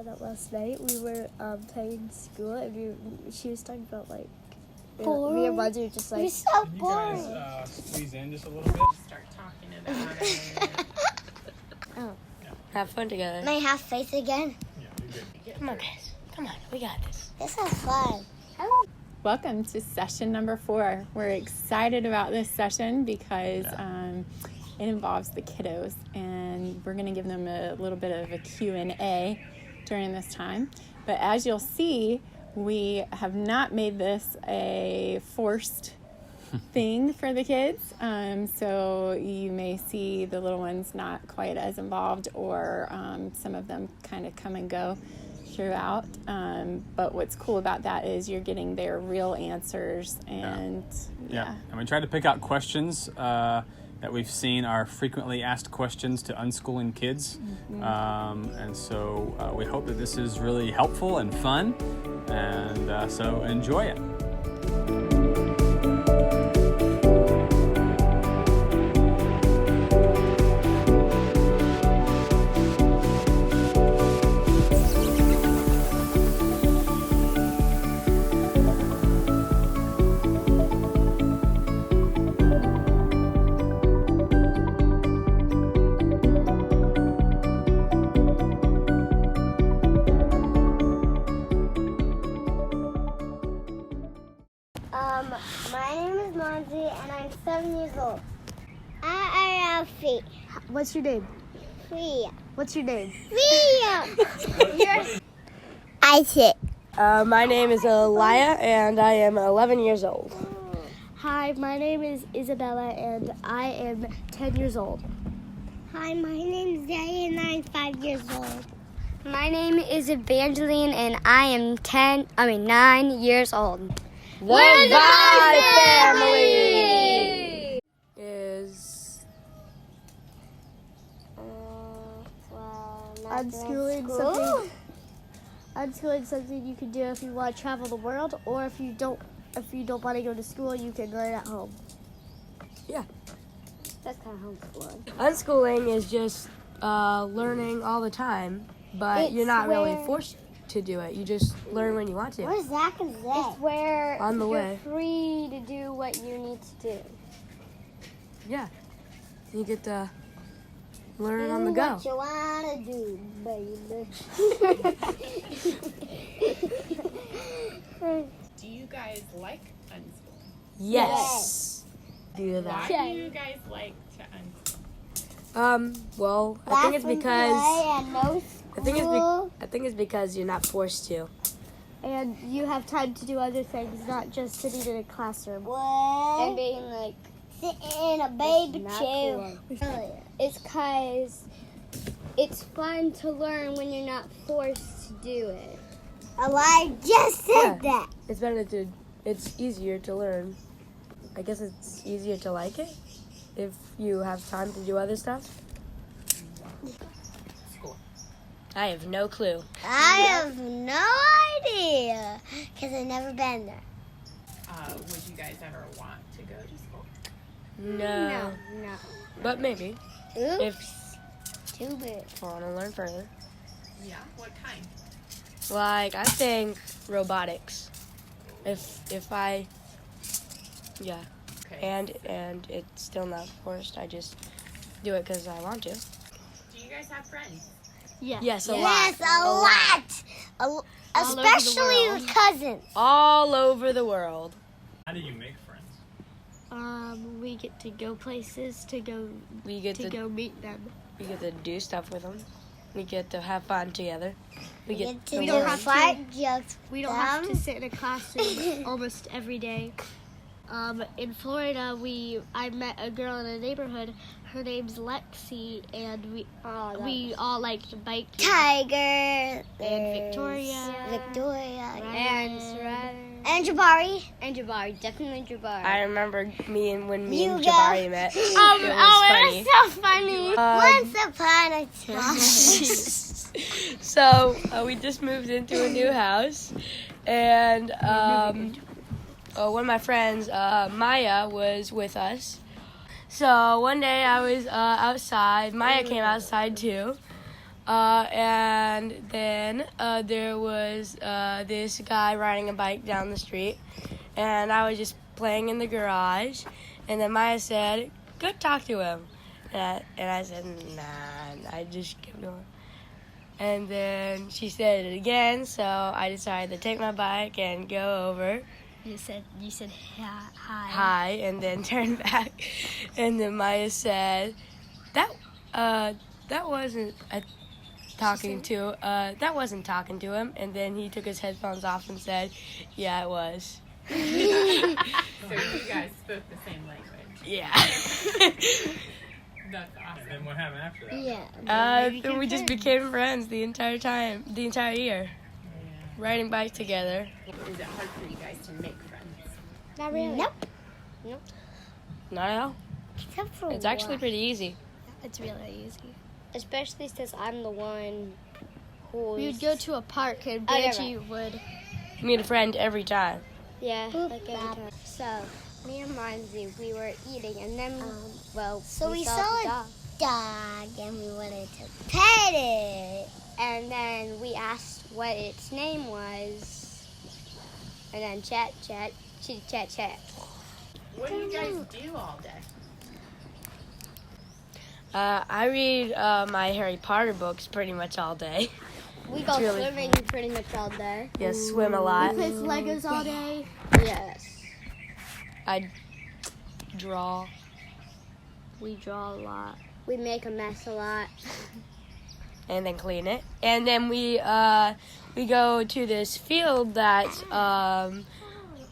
found out last night. We were playing school, and she was talking about like me and Monty were just like. You're so Can you boring. guys squeeze in just a little bit? Start talking about it. Oh. Have fun together. May I have faith again? Yeah, you're good. Come on, guys. Come on, we got this. This is fun. Welcome to session number 4. We're excited about this session because it involves the kiddos, and we're going to give them a little bit of a Q&A during this time. But as you'll see, we have not made this a forced thing for the kids. So you may see the little ones not quite as involved, or some of them kind of come and go throughout. But what's cool about that is you're getting their real answers. And And we tried to pick out questions that we've seen are frequently asked questions to unschooling kids. And so we hope that this is really helpful and fun. And so enjoy it. My name is Monty, and I'm 7 years old. I am Fee. What's your name? Fee. What's your name? Fee. Isaac. My name is Elia, and I am 11 years old. Hi, my name is Isabella, and I am 10 years old. Hi, my name is Daddy, and I'm 5 years old. My name is Evangeline, and I am 9 years old. The Vibe family is Unschooling something you can do if you want to travel the world, or if you don't want to go to school, you can learn at home. Yeah. That's kind of homeschooling. Unschooling is just learning all the time, but you're not really forced to do it. You just learn when you want to. What is that going to say? It's where On the you're way. free to do what you need to do. Yeah. You get to learn on the go. What you want to do, baby. Do you guys like unschooling? Yes. Do that. Why do you guys like to unschool? Well, I think it's because I think it's because you're not forced to. And you have time to do other things, not just sitting in a classroom. And being like, sitting in a baby not chair. it's because it's fun to learn when you're not forced to do it. I just said that. It's better to. It's easier to learn. I guess it's easier to like it if you have time to do other stuff. School. I have no clue. I have no idea because I've never been there. Would you guys ever want to go to school? No. No. But maybe if Too big. I want to learn further. Yeah. What kind? Like I think robotics. If I. Yeah. Okay. And it's still not forced. I just do it because I want to. Do you guys have friends? Yes, a lot. Yes, a lot. Especially with cousins. All over the world. How do you make friends? We get to go places to go We get to go meet them. we get to do stuff with them. We get to have fun together. We get to We learn. don't have fight jokes. We don't have to sit in a classroom almost every day. In Florida, I met a girl in the neighborhood. Her name's Lexi, and we all like to bike. Tiger. And Victoria. And Jabari. And Jabari, definitely Jabari. I remember me and You Jabari met. It was funny. That's so funny. Once upon a time. So we just moved into a new house, and one of my friends, Maya, was with us. So one day I was outside. Maya came outside too. And then there was this guy riding a bike down the street, and I was just playing in the garage, and then Maya said, "Go talk to him," and I said, "Nah," I just kept going. And then she said it again, so I decided to take my bike and go over. You said hi. Hi, and then turn back, and then Maya said, that wasn't talking to him, and then he took his headphones off and said, "Yeah, it was." So you guys spoke the same language. Yeah. That's awesome. And then what happened after that? Yeah. Then we just became friends the entire year, riding bikes together. Is it hard for you guys to make friends? Not really. Nope. Not at all. Except for It's actually pretty easy. It's really easy. Especially since I'm the one who. We would go to a park and Oh, yeah, Benji would. Meet a friend every time. Yeah, like every time. So, me and Monzi, we were eating, and then, so we saw the dog, and we wanted to pet it. And then we asked what its name was, and then chat. What do you guys do all day? I read my Harry Potter books pretty much all day. We go really swimming pretty much all day. Yes, swim a lot. Play Legos all day. Yes. I draw. We draw a lot. We make a mess a lot. And then clean it. And then we go to this field that's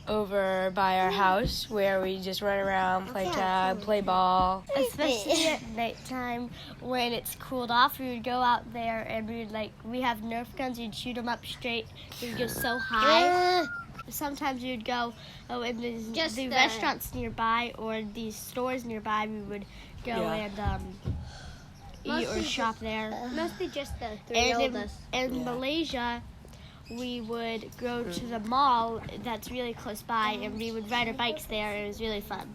over by our house where we just run around, play tag, play ball. Especially at nighttime when it's cooled off, we would go out there and we have Nerf guns. You'd shoot them up straight. We'd go so high. Sometimes we would go in the restaurants nearby or these stores nearby. We would go and eat or shop there. Mostly just the three oldest. In Malaysia, we would go to the mall that's really close by, and we would ride our bikes there. It was really fun.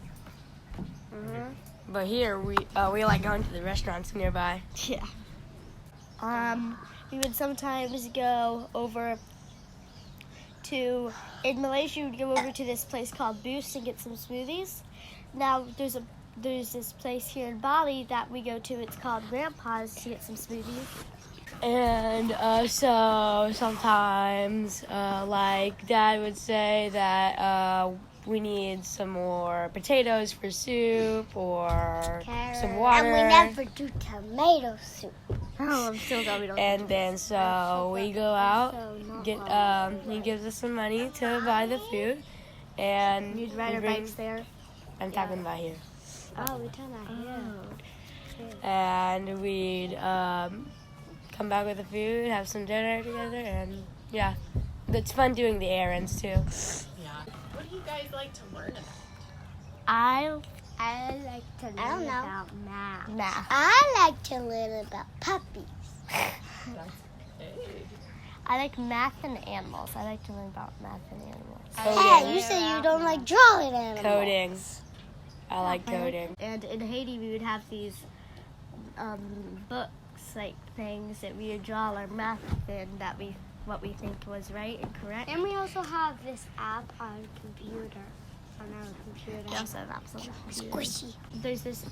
But here we like going to the restaurants nearby. Yeah. We would sometimes go over to, in Malaysia, we would go over to this place called Boost and get some smoothies. Now there's this place here in Bali that we go to. It's called Grandpa's to get some smoothies. And so sometimes, like Dad would say that we need some more potatoes for soup or some water. And we never do tomato soup. Oh, I'm still glad we don't. And then so we go out, he gives us some money to buy the food, and We'd ride our bikes there. I'm talking about here. Oh, we turn that here. And we'd come back with the food, have some dinner together, and yeah, it's fun doing the errands too. Yeah. What do you guys like to learn about? I like to learn about math. I like to learn about puppies. I like math and animals. I like to learn about math and animals. Hey, you said you don't like drawing animals. Coding. I like coding. And in Haiti, we would have these books, like things that we would draw our math in what we think was right and correct. And we also have this app on our computer. We also have apps on the computer. Squishy. There's this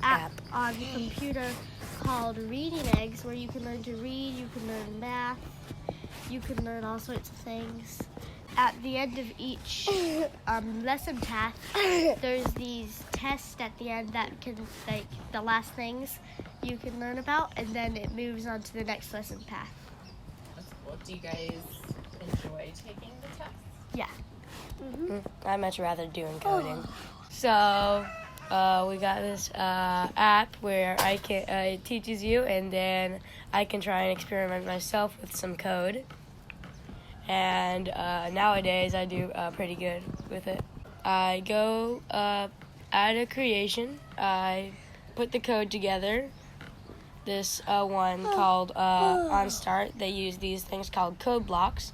app on the computer called Reading Eggs where you can learn to read, you can learn math, you can learn all sorts of things. At the end of each lesson path, there's these tests at the end that can, like, the last things you can learn about, and then it moves on to the next lesson path. That's cool. Do you guys enjoy taking the test? Yeah. I much rather doing coding. So we got this app where it teaches you, and then I can try and experiment myself with some code. And nowadays I do pretty good with it. I go add a creation. I put the code together. This one called on Start, they use these things called code blocks.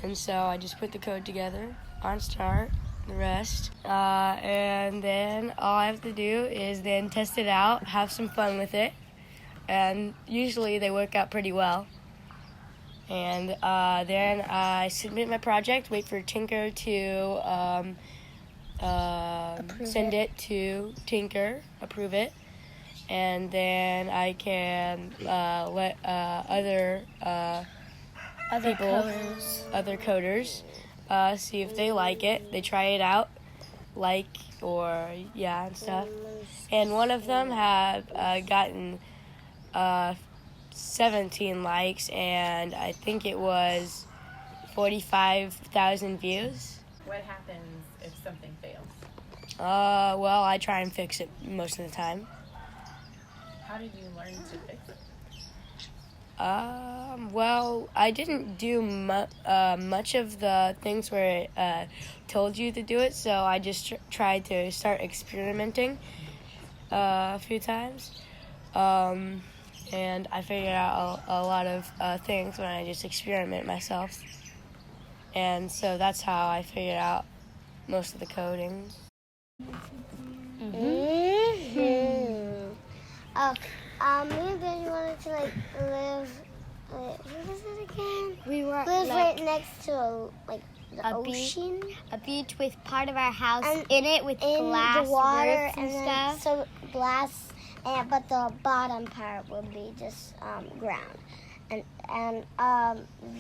And so I just put the code together on Start, the rest. And then all I have to do is then test it out, have some fun with it, and usually they work out pretty well. And then I submit my project, wait for Tinker to send it to Tinker, approve it, and then I can let other coders see if they like it. They try it out, and stuff. And one of them have gotten 17 likes, and I think it was 45,000 views. What happens if something fails? Well, I try and fix it most of the time. How did you learn to fix it? Well, I didn't do much of the things where it told you to do it, so I just tried to start experimenting a few times. And I figured out a lot of things when I just experiment myself. And so that's how I figured out most of the coding. Me and Daddy wanted to live. What was it again? We were Live right next to the ocean. a beach with part of our house And in it with in glass the water roofs and then- stuff. So glass, but the bottom part would be just ground, and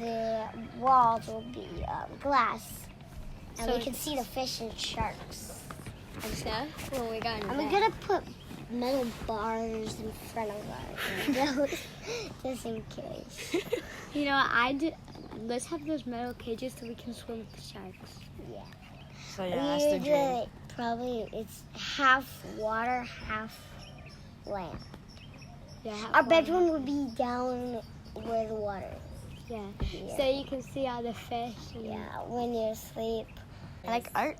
the walls will be glass, and So we can see the fish and sharks. And stuff when we got in And we're bed. gonna put metal bars in front of our windows just in case. You know, let's have those metal cages so we can swim with the sharks. Yeah. So yeah, that's the dream. Probably it's half water, half land. Yeah. Our bedroom would be down where the water is. Yeah. Yeah. So you can see all the fish. And Yeah, when you sleep. I like art.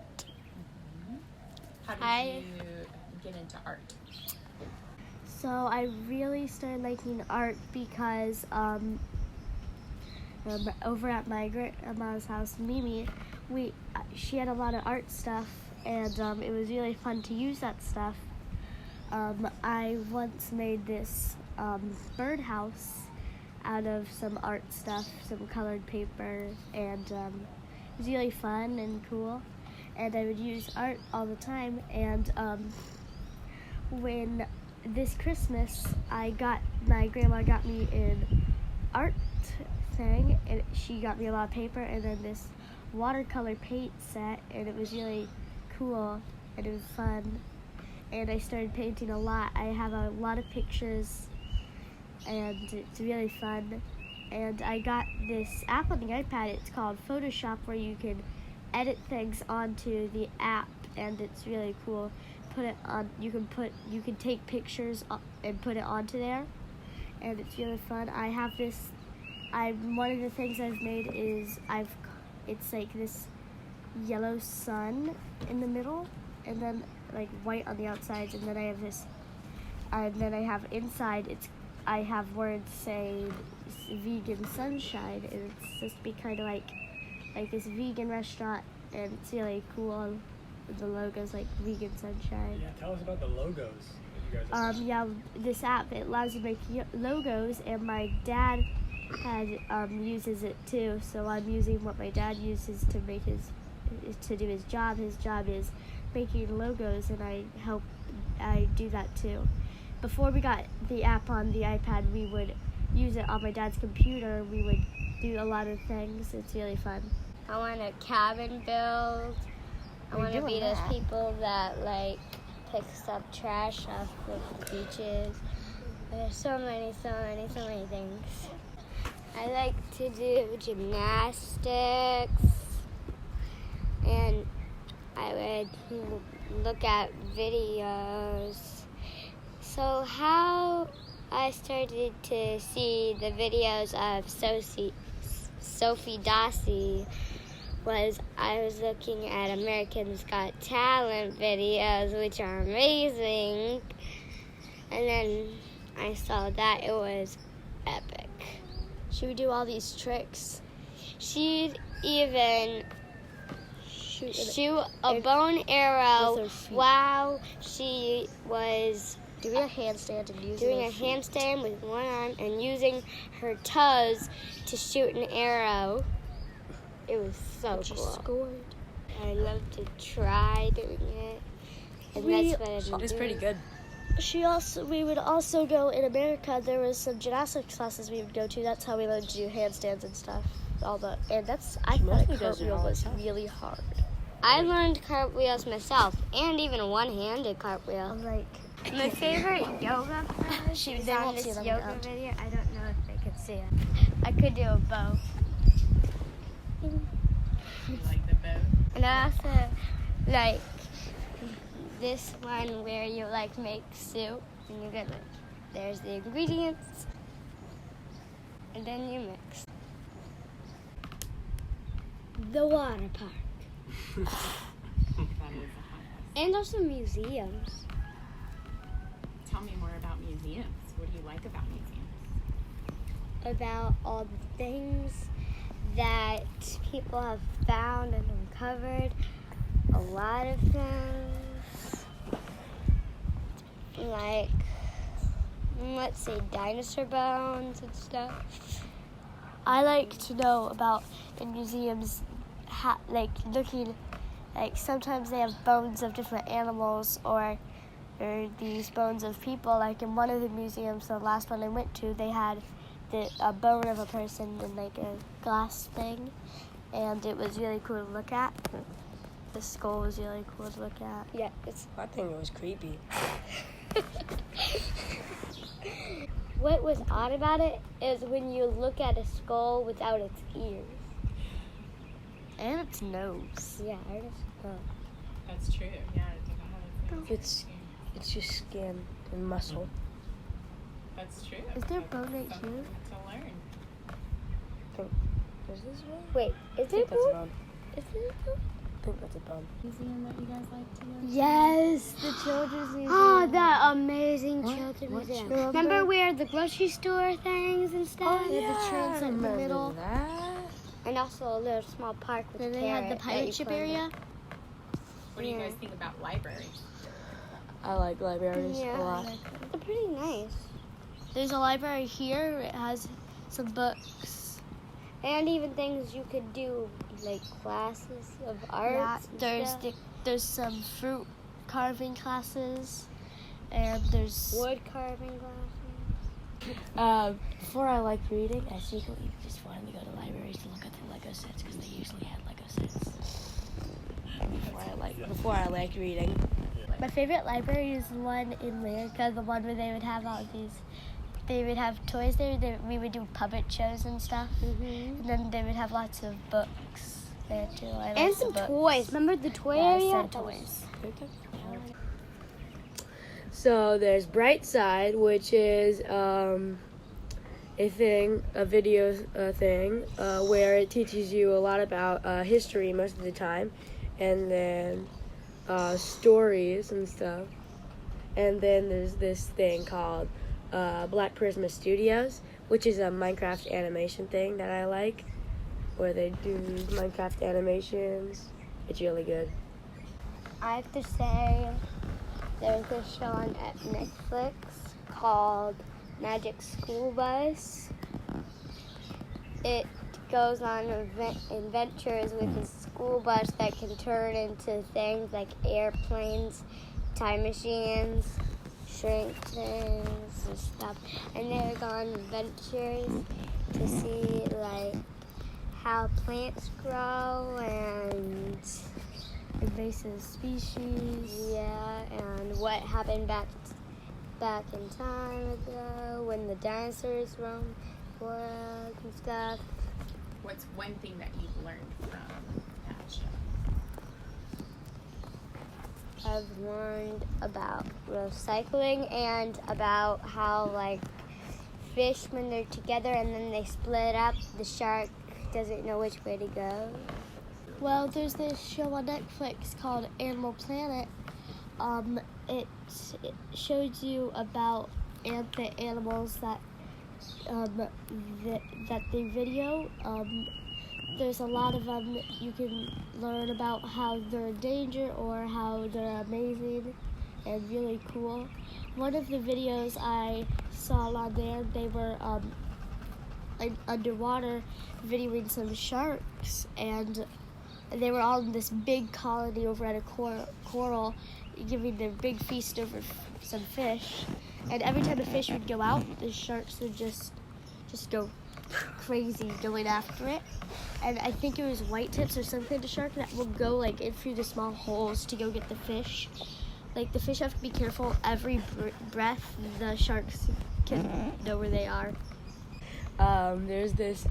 How did you get into art? So I really started liking art because over at my grandma's house, Mimi, she had a lot of art stuff, and it was really fun to use that stuff. I once made this birdhouse out of some art stuff, some colored paper, and it was really fun and cool. And I would use art all the time. And when this Christmas, my grandma got me an art thing, and she got me a lot of paper and then this watercolor paint set, and it was really cool and it was fun. And I started painting a lot. I have a lot of pictures, and it's really fun. And I got this app on the iPad. It's called Photoshop, where you can edit things onto the app, and it's really cool. You can take pictures and put it onto there, and it's really fun. I have this. One of the things I've made is it's like this yellow sun in the middle, and then like white on the outsides, and then I have this. And then I have inside. I have words saying vegan sunshine, and it's just be kind of like this vegan restaurant, and it's really cool. The logo's like vegan sunshine. Yeah, tell us about the logos that you guys have. This app, it allows you to make logos, and my dad uses it too. So I'm using what my dad uses to make to do his job. His job is making logos, and I do that too. Before we got the app on the iPad, we would use it on my dad's computer. We would do a lot of things. It's really fun. I want a cabin build. I want to be those people that picks up trash off the beaches. There's so many things. I like to do gymnastics, and I would look at videos. So how I started to see the videos of Sophie Dossie was I was looking at American's Got Talent videos, which are amazing, and then I saw that it was epic. She would do all these tricks. She'd even shoot a bone arrow while she was doing a handstand and using doing a handstand with one arm and using her toes to shoot an arrow. It was so She cool. scored. I love to try doing it. And that's what I've been It's doing. pretty good. We would also go in America. There was some gymnastics classes we would go to. That's how we learned to do handstands and stuff. I thought mostly does it cartwheel all was herself. really hard. I learned cartwheels myself, and even a one-handed cartwheel. I'm like, My favorite yoga pose She is won't on see this them yoga out. video. I don't know if they could see it. I could do a bow. You like the boat? And I also like this one where you like make soup and you get like, there's the ingredients and then you mix. The water park. That is a hot mess. And also museums. Tell me more about museums. What do you like about museums? About all the things that people have found and uncovered. A lot of things. Like, let's say dinosaur bones and stuff. I like to know about in museums, looking, sometimes they have bones of different animals or these bones of people. Like in one of the museums, the last one I went to, they had a bone of a person in like a glass thing, and it was really cool to look at. The skull was really cool to look at. Yeah, I think it was creepy. what was odd about it is when you look at a skull without its ears. And its nose. Yeah, I just That's true. Yeah, I think I have it. It's just skin and muscle. That's true. Is there a That's bone right something here? to learn. Is this one? Wait, is I think it that's a bone? bone. Is it bone? I think that's a bone. Museum that you guys like to go? Yes, the children's museum. Oh, that amazing children's museum. Remember? Remember where the grocery store things and stuff? They had the trains I in the remember middle. that. And also a little small park with Then a they had the carrot that pirate you ship climb area. up. What do you Yeah. guys think about libraries? I like libraries Yeah, a lot. they're pretty nice. There's a library here. It has some books. And even things you could do, like classes of art. Yeah, there's some fruit carving classes, and there's wood carving classes. Before I liked reading, I secretly just wanted to go to libraries to look at the Lego sets because they usually had Lego sets. Before I liked reading. my favorite library is the one in America, the one where they would have all these. They would have toys there. We would do puppet shows and stuff, and then they would have lots of books there too. I like And the some books. toys. Remember the toy Yeah, area? some toys. So there's Bright Side, which is a video thing, where it teaches you a lot about history most of the time, and then stories and stuff. And then there's this thing called Black Prisma Studios, which is a Minecraft animation thing that I like, where they do Minecraft animations. It's really good. I have to say, there's a show on Netflix called Magic School Bus. It goes on adventures with a school bus that can turn into things like airplanes, time machines, shrink things and stuff. And they go on adventures to see like how plants grow and Invasive species. yeah, and what happened back in time ago when the dinosaurs roamed the world and stuff. What's one thing that you've learned from that show? I've learned about recycling and about how like fish when they're together and then they split up, the shark doesn't know which way to go. Well, there's this show on Netflix called Animal Planet. It shows you about the animals that they video. There's a lot of them. You can learn about how they're in danger or how they're amazing. and really cool. One of the videos I saw on there, they were underwater videoing some sharks, and they were all in this big colony over at a coral, giving their big feast over some fish. And every time the fish would go out, the sharks would just go crazy going after it. And I think it was white tips or some kind of shark that will go like in through the small holes to go get the fish. Like the fish have to be careful every breath. The sharks can know where they are. There's this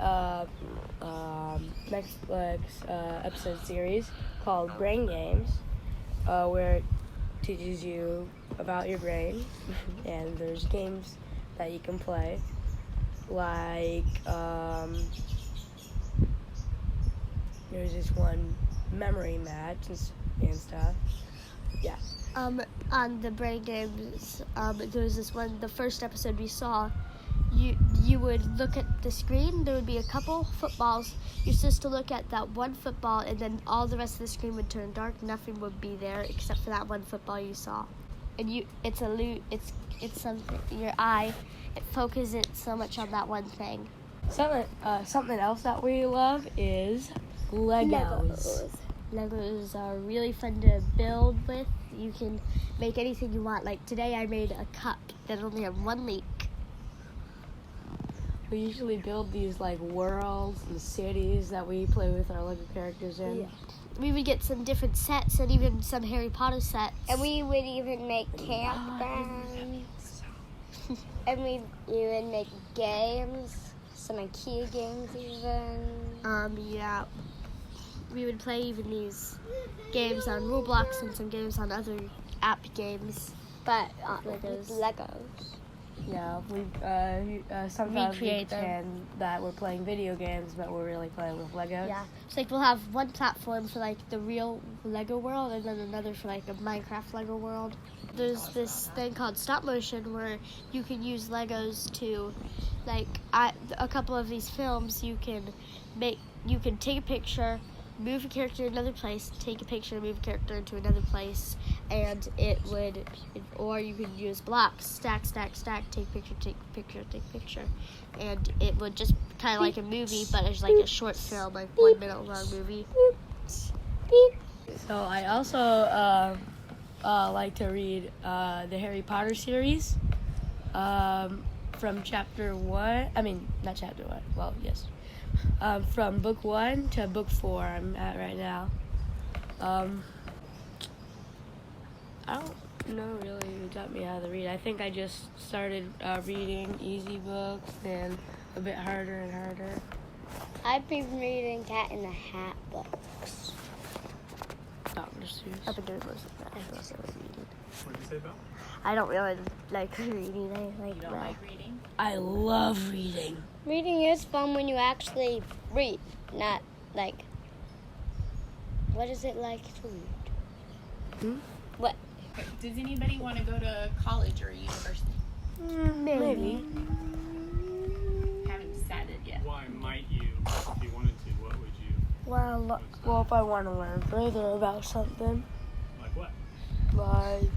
Netflix episode series called Brain Games, where it teaches you about your brain, and there's games that you can play, like there's this one memory match and stuff. Yeah. On the Brain Games, there was this one, the first episode we saw, you would look at the screen, there would be a couple footballs, you're supposed to look at that one football, and then all the rest of the screen would turn dark, nothing would be there except for that one football you saw. And it's something, your eye, it focuses so much on that one thing. Something else that we love is Legos. Legos are really fun to build with. You can make anything you want. Like today I made a cup that only had one leak. We usually build these like worlds and cities that we play with our Lego characters in. Yeah. We would get some different sets and even some Harry Potter sets. And we would even make campgrounds. And we would make games, some IKEA games even. Yeah. We would play even these games on Roblox and some games on other app games. But Legos. Yeah, we sometimes Recreate them. pretend that we're playing video games, but we're really playing with Legos. Yeah. It's like we'll have one platform for like the real Lego world and then another for like a Minecraft Lego world. There's this thing called stop motion where you can use Legos to, like, a couple of these films you can take a picture, move a character to another place, take a picture, move a character into another place, and or you could use blocks, stack, take picture, and it would just kind of like a movie, but it's like a short film, like 1 minute long movie. So I also like to read the Harry Potter series from chapter 1. I mean, not chapter 1. Well, yes. From book 1 to book 4 I'm at right now. I don't know really who taught me how to read. I think I just started reading easy books, then a bit harder and harder. I've been reading Cat in the Hat books. Dr. Seuss. I've been doing most of that. I also like reading. What did you say about? I don't really like reading. I like You don't like reading? I love reading. Reading is fun when you actually read, not like, what is it like to read? What? Does anybody want to go to college or university? Maybe. Haven't decided yet. Why might you, if you wanted to? What would you? Well, if I want to learn further about something, Like what? like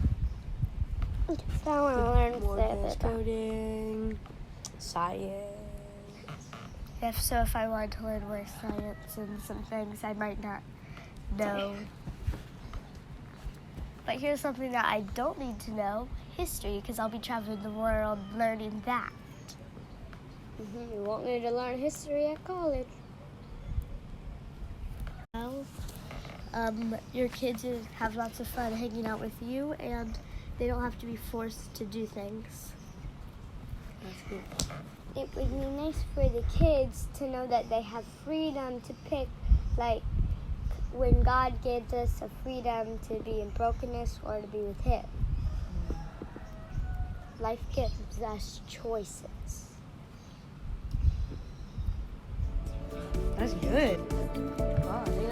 So I want to learn more advanced further. coding, science. If I wanted to learn more science and some things I might not know. But here's something that I don't need to know, history, because I'll be traveling the world learning that. You won't need to learn history at college. Well, your kids have lots of fun hanging out with you, and they don't have to be forced to do things. That's good. It would be nice for the kids to know that they have freedom to pick, like, when God gives us a freedom to be in brokenness or to be with Him. Life gives us choices. That's good. Wow, I think